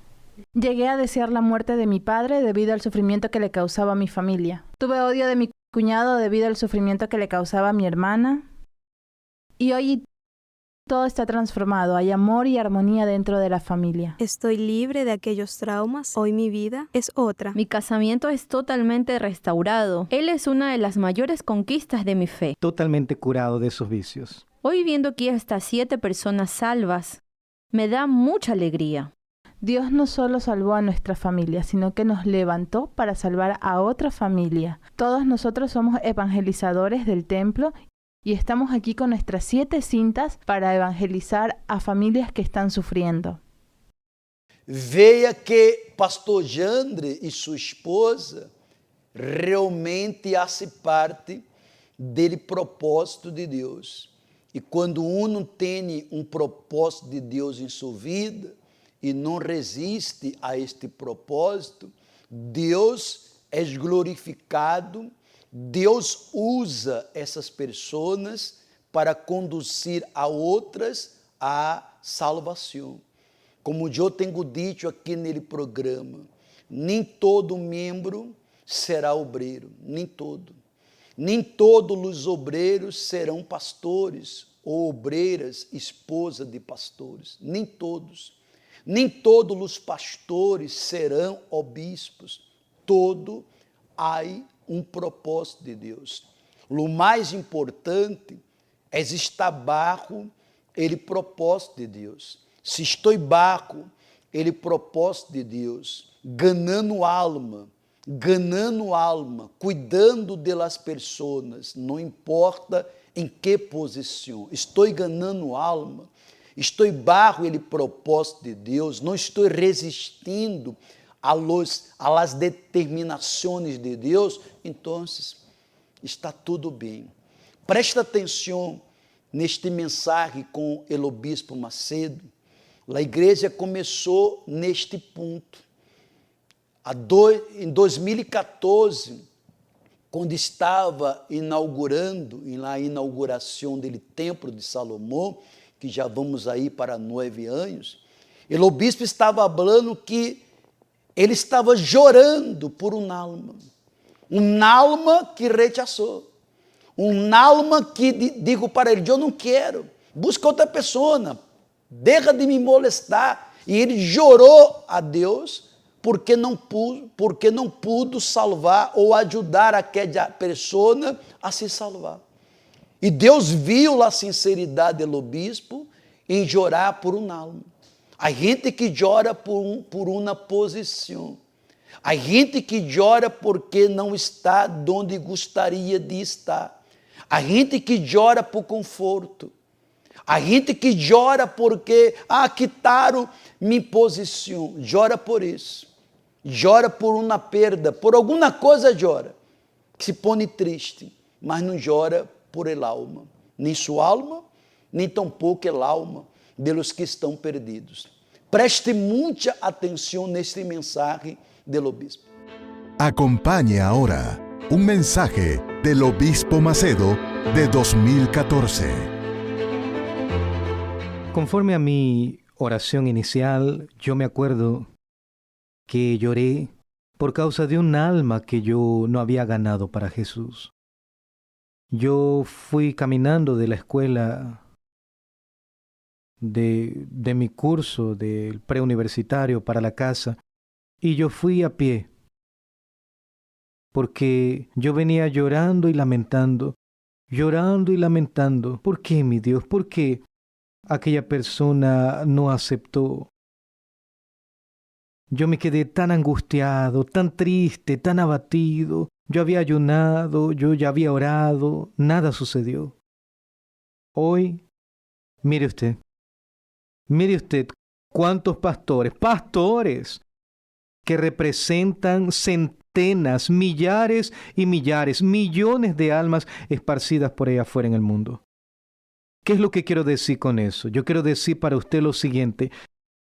Llegué a desear la muerte de mi padre debido al sufrimiento que le causaba a mi familia. Tuve odio de mi cuñado debido al sufrimiento que le causaba a mi hermana. Y hoy todo está transformado. Hay amor y armonía dentro de la familia. Estoy libre de aquellos traumas. Hoy mi vida es otra. Mi casamiento es totalmente restaurado. Él es una de las mayores conquistas de mi fe. Totalmente curado de esos vicios. Hoy viendo aquí a estas 7 personas salvas, me da mucha alegría. Dios no solo salvó a nuestra familia, sino que nos levantó para salvar a otra familia. Todos nosotros somos evangelizadores del templo y estamos aquí con nuestras 7 cintas para evangelizar a familias que están sufriendo. Veja que pastor Jandre e sua esposa realmente hace parte dele propósito de Deus. E quando uno tem propósito de Deus em sua vida e não resiste a este propósito, Deus é glorificado. Deus usa essas pessoas para conduzir a outras à salvação. Como eu tenho dito aqui nele programa, nem todo membro será obreiro, nem todo. Nem todos os obreiros serão pastores ou obreiras, esposa de pastores, nem todos. Nem todos os pastores serão obispos. Todo há propósito de Deus. O mais importante é estar bajo ele propósito de Deus. Se estou bajo ele propósito de Deus, ganhando alma, cuidando das pessoas, não importa em que posição, estou ganhando alma, estou bajo ele propósito de Deus, não estou resistindo a las determinações de Deus, então está tudo bem. Presta atenção neste mensagem com o Obispo Macedo. A igreja começou neste ponto. Em 2014, quando estava inaugurando, na inauguração do Templo de Salomão, que já vamos aí para 9 anos, o obispo estava falando que ele estava chorando por alma que rechaçou, alma que digo para ele, eu não quero, busca outra pessoa, deixa de me molestar, e ele chorou a Deus porque não pudo salvar ou ajudar aquela pessoa a se salvar. E Deus viu a sinceridade do obispo em chorar por alma. A gente que chora por uma posição. A gente que chora porque não está onde gostaria de estar. A gente que chora por conforto. A gente que chora porque, quitaram minha posição. Chora por isso. Chora por uma perda. Por alguma coisa chora. Que se põe triste. Mas não chora por el alma. Nem sua alma, nem tampouco el alma de los que estão perdidos. Preste muita atenção nesta mensagem do obispo. Acompañe ahora un mensaje del Obispo Macedo de 2014. Conforme a mi oración inicial, yo me acuerdo que lloré por causa de un alma que yo no había ganado para Jesús. Yo fui caminando de la escuela de mi curso del preuniversitario para la casa y yo fui a pie porque yo venía llorando y lamentando. ¿Por qué, mi Dios? ¿Por qué aquella persona no aceptó? Yo me quedé tan angustiado, tan triste, tan abatido. Yo había ayunado, yo ya había orado, nada sucedió. Hoy, mire usted cuántos pastores que representan centenas, millares y millares, millones de almas esparcidas por allá afuera en el mundo. ¿Qué es lo que quiero decir con eso? Yo quiero decir para usted lo siguiente: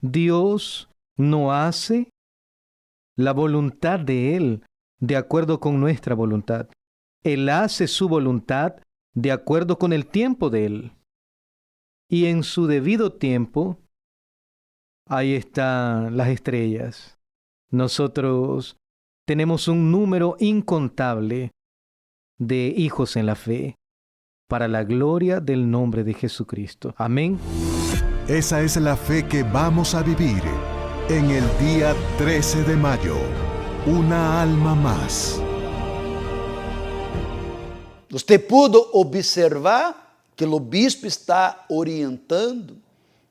Dios no hace la voluntad de Él de acuerdo con nuestra voluntad. Él hace su voluntad de acuerdo con el tiempo de Él. Y en su debido tiempo, ahí están las estrellas. Nosotros tenemos un número incontable de hijos en la fe, para la gloria del nombre de Jesucristo. Amén. Esa es la fe que vamos a vivir en el día 13 de mayo. Una alma más. Usted pudo observar que o bispo está orientando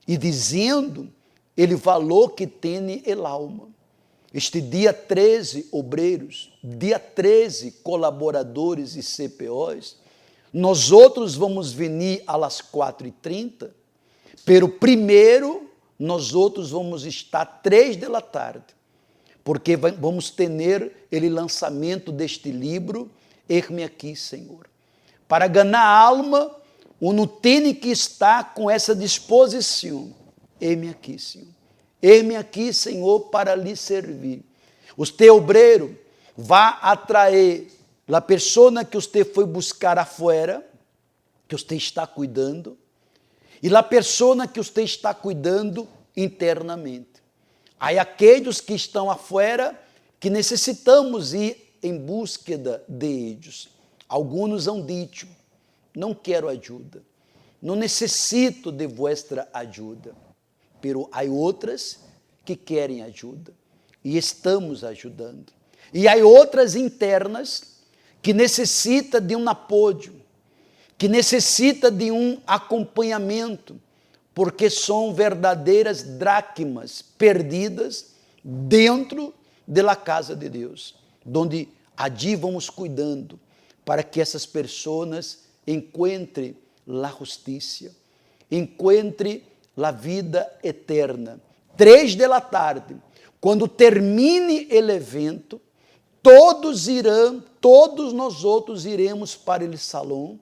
e dizendo o valor que tem el alma. Este dia 13, obreiros, dia 13, colaboradores e CPOs, nós outros vamos venir às 4h30, pero primeiro nós outros vamos estar 3 da tarde, porque vamos ter o lançamento deste livro, Eis-me aqui, Senhor. Para ganhar alma, uno tem que estar com essa disposição. Eis-me aqui, Senhor. Eis-me aqui, Senhor, para lhe servir. Você, obreiro, vai atrair a pessoa que você foi buscar afuera, que você está cuidando, e a pessoa que você está cuidando internamente. Há aqueles que estão afuera que necessitamos ir em búsqueda de eles. Alguns han dicho: não quero ajuda, não necessito de vuestra ajuda. Pero há outras que querem ajuda e estamos ajudando. E há outras internas que necessitam de um apoio, que necessitam de um acompanhamento, porque são verdadeiras dracmas perdidas dentro da casa de Deus, onde allí vamos cuidando para que essas pessoas encontrem a justiça, encontrem a vida eterna. 3 da tarde, quando termine o evento, todos nós outros iremos para o salão,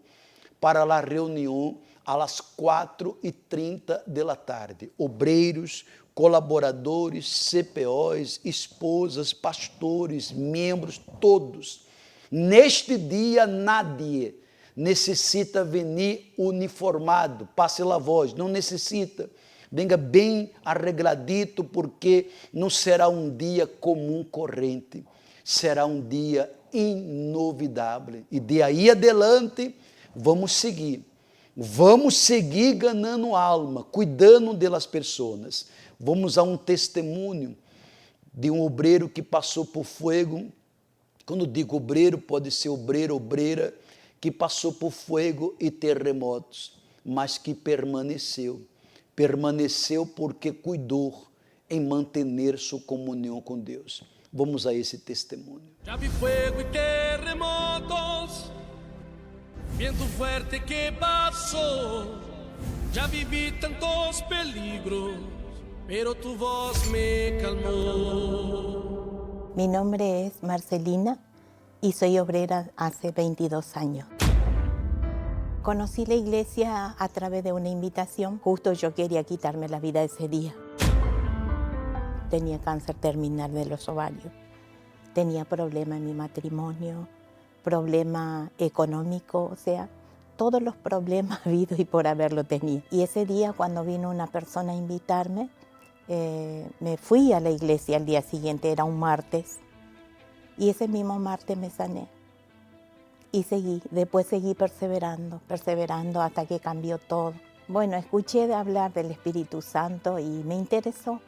para a reunião, às 4h30 da tarde. Obreiros, colaboradores, CPOs, esposas, pastores, membros, todos. Neste dia, nadie necessita venir uniformado, passe a voz, não necessita. Venga bem arregladito, porque não será um dia comum, corrente. Será um dia inovidável. E de aí adelante, vamos seguir ganhando alma, cuidando das pessoas. Vamos a um testemunho de um obreiro que passou por fogo. Quando digo obreiro, pode ser obreiro, obreira, que passou por fogo e terremotos, mas que permaneceu porque cuidou em manter sua comunhão com Deus. Vamos a esse testemunho. Já vi fuego e terremotos, viento fuerte que passou, já vivi tantos peligros, pero tu voz me calmó. Mi nombre es Marcelina y soy obrera hace 22 años. Conocí la iglesia a través de una invitación. Justo yo quería quitarme la vida ese día. Tenía cáncer terminal de los ovarios. Tenía problema en mi matrimonio, problema económico, o sea, todos los problemas habidos y por haberlo tenía. Y ese día, cuando vino una persona a invitarme, me fui a la iglesia al día siguiente, era un martes, y ese mismo martes me sané. Y después seguí perseverando hasta que cambió todo. Bueno, escuché hablar del Espíritu Santo y me interesó.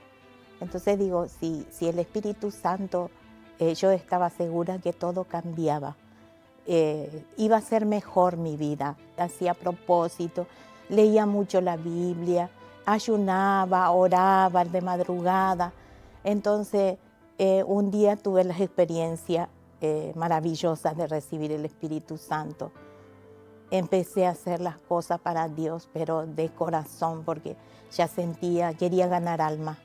Entonces digo, si el Espíritu Santo, yo estaba segura que todo cambiaba. Iba a ser mejor mi vida. Hacía propósito, leía mucho la Biblia, ayunaba, oraba de madrugada. Entonces, un día tuve la experiencia maravillosa de recibir el Espíritu Santo. Empecé a hacer las cosas para Dios, pero de corazón, porque ya quería ganar alma.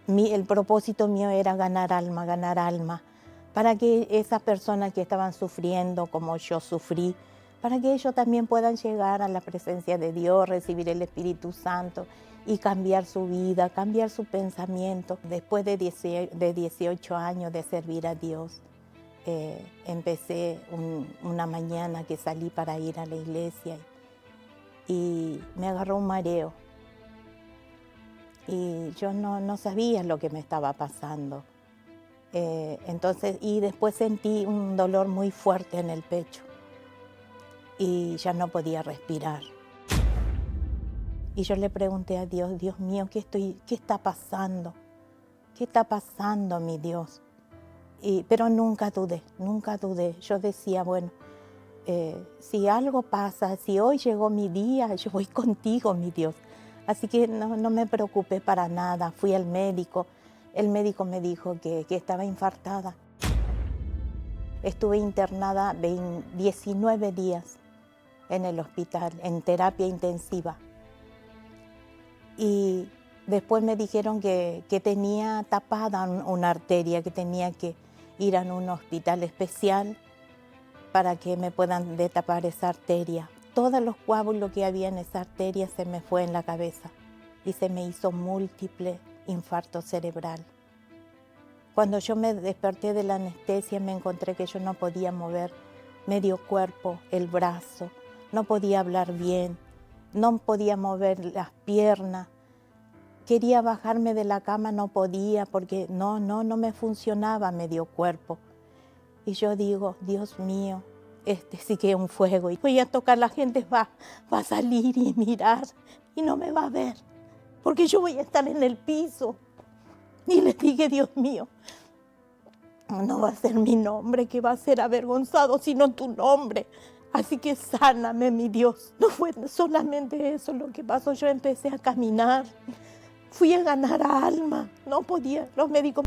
El propósito mío era ganar alma, para que esas personas que estaban sufriendo como yo sufrí, para que ellos también puedan llegar a la presencia de Dios, recibir el Espíritu Santo y cambiar su vida, cambiar su pensamiento. Después de 18 años de servir a Dios, empecé una mañana que salí para ir a la iglesia y me agarró un mareo. Y yo no sabía lo que me estaba pasando. Y después sentí un dolor muy fuerte en el pecho y ya no podía respirar. Y yo le pregunté a Dios, Dios mío, ¿qué está pasando? ¿Qué está pasando, mi Dios? Pero nunca dudé. Yo decía, bueno, si algo pasa, si hoy llegó mi día, yo voy contigo, mi Dios. Así que no me preocupé para nada. Fui al médico. El médico me dijo que estaba infartada. Estuve internada 19 días en el hospital, en terapia intensiva. Y después me dijeron que tenía tapada una arteria, que tenía que ir a un hospital especial para que me puedan destapar esa arteria. Todos los coágulos que había en esa arteria se me fue en la cabeza y se me hizo múltiple infarto cerebral. Cuando yo me desperté de la anestesia me encontré que yo no podía mover medio cuerpo, el brazo, no podía hablar bien, no podía mover las piernas. Quería bajarme de la cama, no podía porque no me funcionaba medio cuerpo. Y yo digo, Dios mío, este sí que es un fuego. Y voy a tocar, la gente va a salir y mirar y no me va a ver, porque yo voy a estar en el piso. Y le dije, Dios mío, no va a ser mi nombre que va a ser avergonzado, sino tu nombre. Así que sáname, mi Dios. No fue solamente eso lo que pasó, yo empecé a caminar. Fui a ganar alma, no podía, los médicos.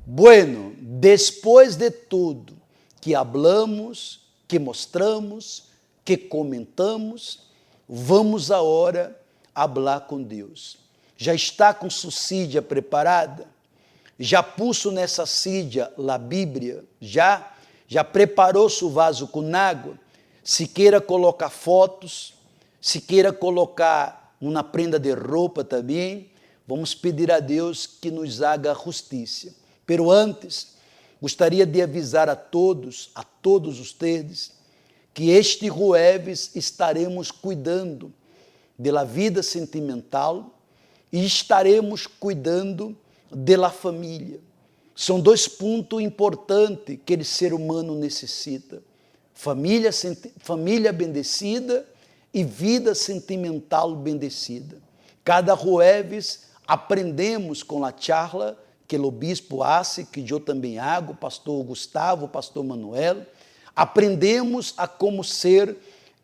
Bueno, después de tudo que hablamos, que mostramos, que comentamos, vamos agora falar com Deus. Já está com sua sídia preparada? Já puso nessa sídia a Bíblia? Já preparou seu vaso com água? Se queira colocar fotos, se queira colocar uma prenda de roupa também, vamos pedir a Deus que nos haga justiça. Pero antes, gostaria de avisar a todos ustedes, que este jueves estaremos cuidando da vida sentimental e estaremos cuidando da família. São dois pontos importantes que o ser humano necessita. Família bendecida e vida sentimental bendecida. Cada jueves aprendemos com a charla que o bispo hace, que eu também hago, pastor Gustavo, pastor Manuel. Aprendemos a como ser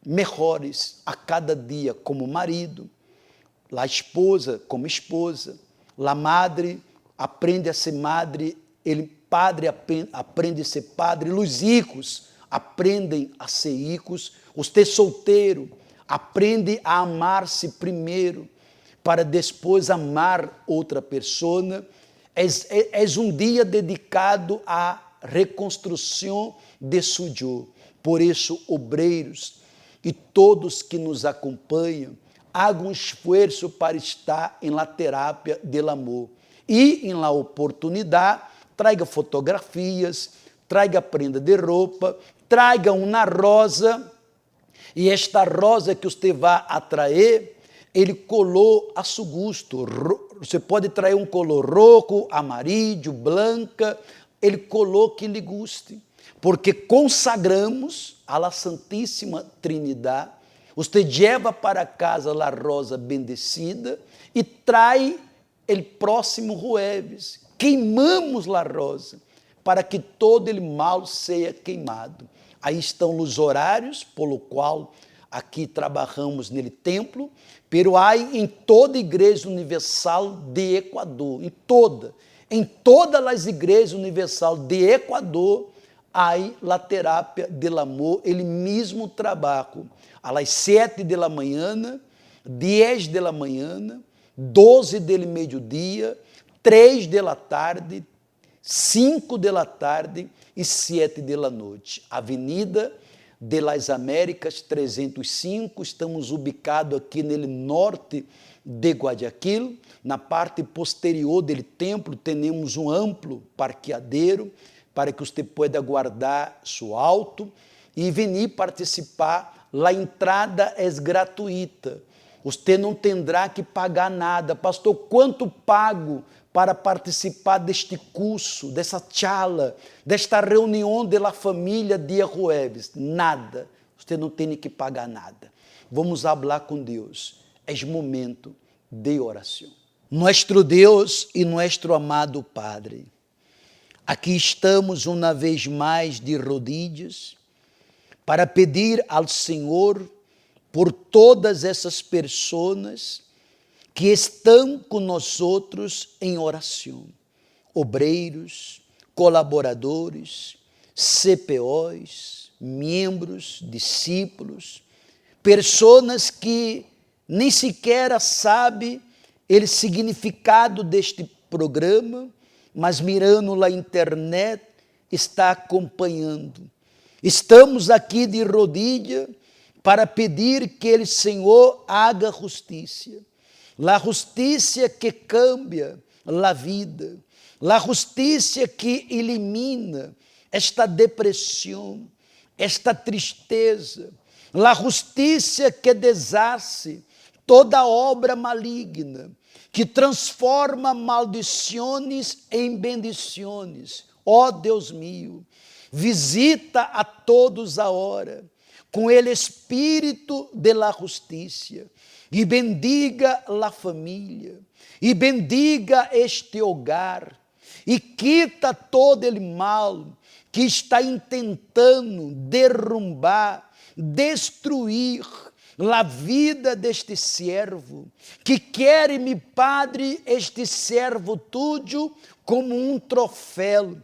melhores a cada dia, como marido, a esposa como esposa, a madre aprende a ser madre, o padre aprende a ser padre, os hijos aprendem a ser hijos, você solteiro aprende a amar-se primeiro, para depois amar outra pessoa. É um dia dedicado à reconstrução de seu eu. Por isso, obreiros e todos que nos acompanham, hagam um esforço para estar em la terapia del amor. E, em la oportunidade, traga fotografias, traga prenda de roupa, traga uma rosa, e esta rosa que você vai atrair, ele colou a seu gosto. Você pode trazer um color roxo, amarillo, branca, ele colou que lhe guste. porque consagramos a la Santíssima Trinidade. Usted lleva para casa a rosa bendecida e trai el próximo jueves. Queimamos a rosa para que todo el mal seja queimado. Aí estão os horários, pelo qual aqui trabalhamos nele templo, pero há em toda a Igreja Universal de Equador, em todas as igrejas universal de Equador, há a terapia del amor, ele mesmo trabalho, às 7 da manhã, 10 da manhã, 12 del meio-dia, 3 da tarde, 5 da tarde e 7 da noite. Avenida de las Américas 305, estamos ubicados aqui no norte de Guayaquil. Na parte posterior do templo temos um amplo parqueadero para que você pueda guardar seu auto e vir participar. A entrada é gratuita. Você não terá que pagar nada. Pastor, quanto pago para participar deste curso, dessa charla, desta reunião da família dia jueves? Nada. Você não tem que pagar nada. Vamos falar com Deus. É momento de oração. Nosso Deus e nosso amado Padre, aqui estamos uma vez mais de rodilhas para pedir ao Senhor por todas essas pessoas que estão conosco em oração, obreiros, colaboradores, CPOs, membros, discípulos, pessoas que nem sequer sabem o significado deste programa, mas mirando na internet, está acompanhando. Estamos aqui de rodilha para pedir que o Senhor haga justiça. La justiça que cambia a vida, la justiça que elimina esta depressão, esta tristeza, la justiça que deshace toda obra maligna, que transforma maldições em bendições. Ó Deus meu, visita a todos agora com o Espírito de la justiça e bendiga a família, e bendiga este hogar, e quita todo o mal que está intentando derrumbar, destruir a vida deste servo, que quer, meu Padre, este servo tuyo como um troféu,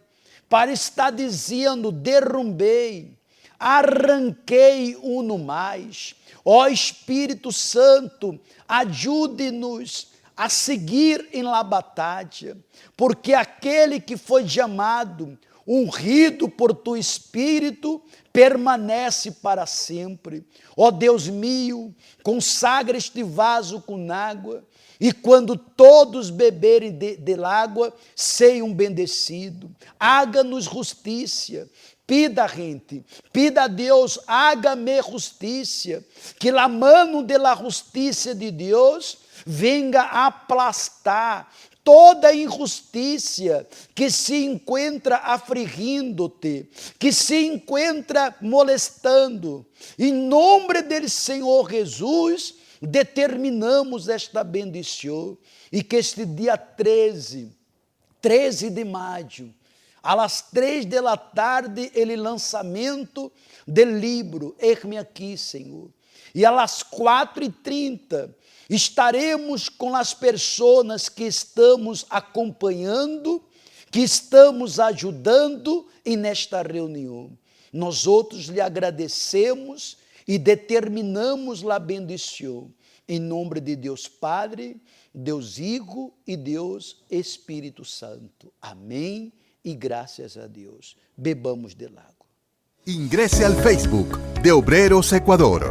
para estar dizendo, derrumbei, arranquei uno mais. Ó Espírito Santo, ajude-nos a seguir em la batalha, porque aquele que foi chamado, ungido por tu Espírito, permanece para sempre. Ó Deus meu, consagra este vaso com água, e quando todos beberem de água, sejam bendecidos. Haga-nos justiça. Pida a gente, pida a Deus, haga-me justiça, que a mão da justiça de Deus venga a aplastar toda injustiça que se encontra afligindo-te, que se encontra molestando. Em nome do Senhor Jesus, determinamos esta bendição e que este dia 13 de maio, às 3 da tarde, o lançamento do livro, Eis-me aqui, Senhor. E às 4h30, estaremos com as pessoas que estamos acompanhando, que estamos ajudando e nesta reunião. Nós outros lhe agradecemos e determinamos a bendição. Em nome de Deus Padre, Deus Hijo e Deus Espírito Santo. Amém. E graças a Deus, bebamos del agua. Ingrese al Facebook de Obreros Ecuador.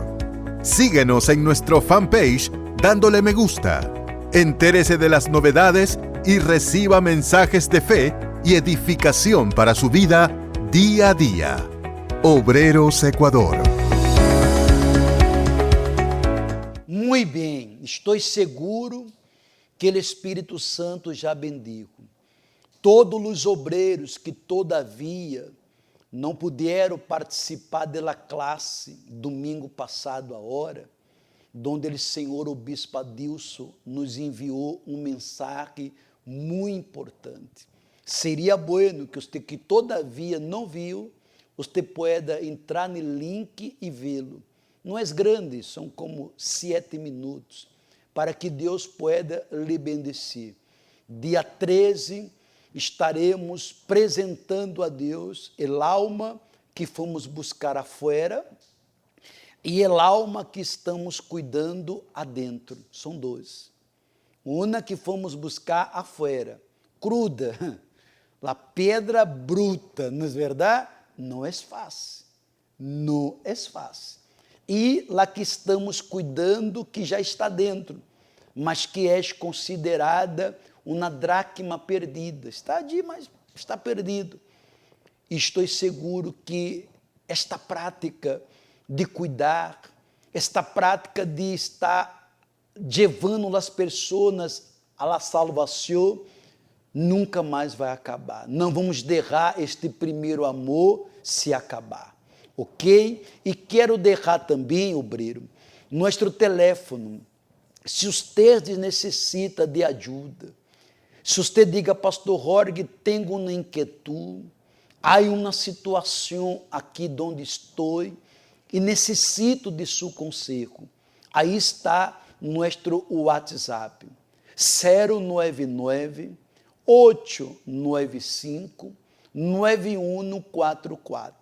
Síguenos en nuestro fanpage dándole me gusta. Entérese de las novedades y reciba mensajes de fe y edificación para su vida día a día. Obreros Ecuador. Muito bem, estou seguro que o Espírito Santo já bendigo. Todos os obreiros que todavia não puderam participar da classe domingo passado agora, onde o senhor o bispo Adilson nos enviou mensagem muito importante. Seria bueno que você que todavia não viu, você pueda entrar no link e vê-lo. Não é grande, são como 7 minutos, para que Deus pueda lhe bendecir. Dia 13, estaremos apresentando a Deus el alma que fomos buscar afuera e el alma que estamos cuidando adentro. São 2. Uma que fomos buscar afuera, cruda, a pedra bruta, não é verdade? Não é fácil, não é fácil. E lá que estamos cuidando, que já está dentro, mas que é considerada uma dracma perdida. Está ali, mas está perdido. E estou seguro que esta prática de cuidar, esta prática de estar levando as pessoas à salvação, nunca mais vai acabar. Não vamos deixar este primeiro amor se acabar, ok? E quero deixar também, obreiro, nosso telefone. Se você necessita de ajuda, se você diga, pastor Jorge, tenho uma inquietude, há uma situação aqui onde estou e necessito de seu conselho, aí está nosso WhatsApp, 099 895-9144.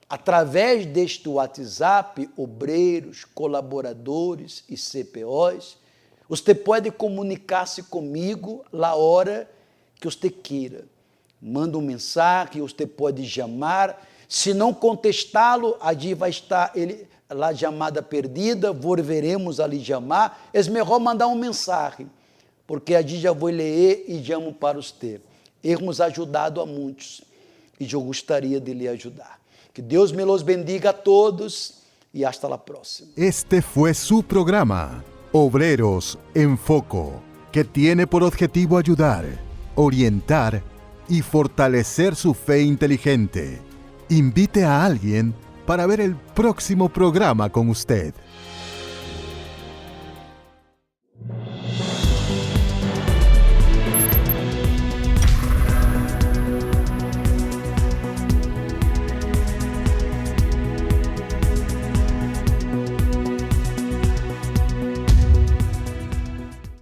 Através deste WhatsApp, obreiros, colaboradores e CPOs, você pode comunicar-se comigo na hora que você queira. Manda mensagem, você pode chamar. Se não contestá-lo, ali vai estar a chamada perdida, volveremos a lhe chamar. É melhor mandar mensagem, porque a gente já vou ler e chamo para você. Hemos ajudado a muitos e eu gostaria de lhe ajudar. Que Deus me los bendiga a todos e hasta la próxima. Este fue su programa, Obreros en Foco, que tiene por objetivo ayudar, orientar y fortalecer su fe inteligente. Invite a alguien para ver el próximo programa con usted.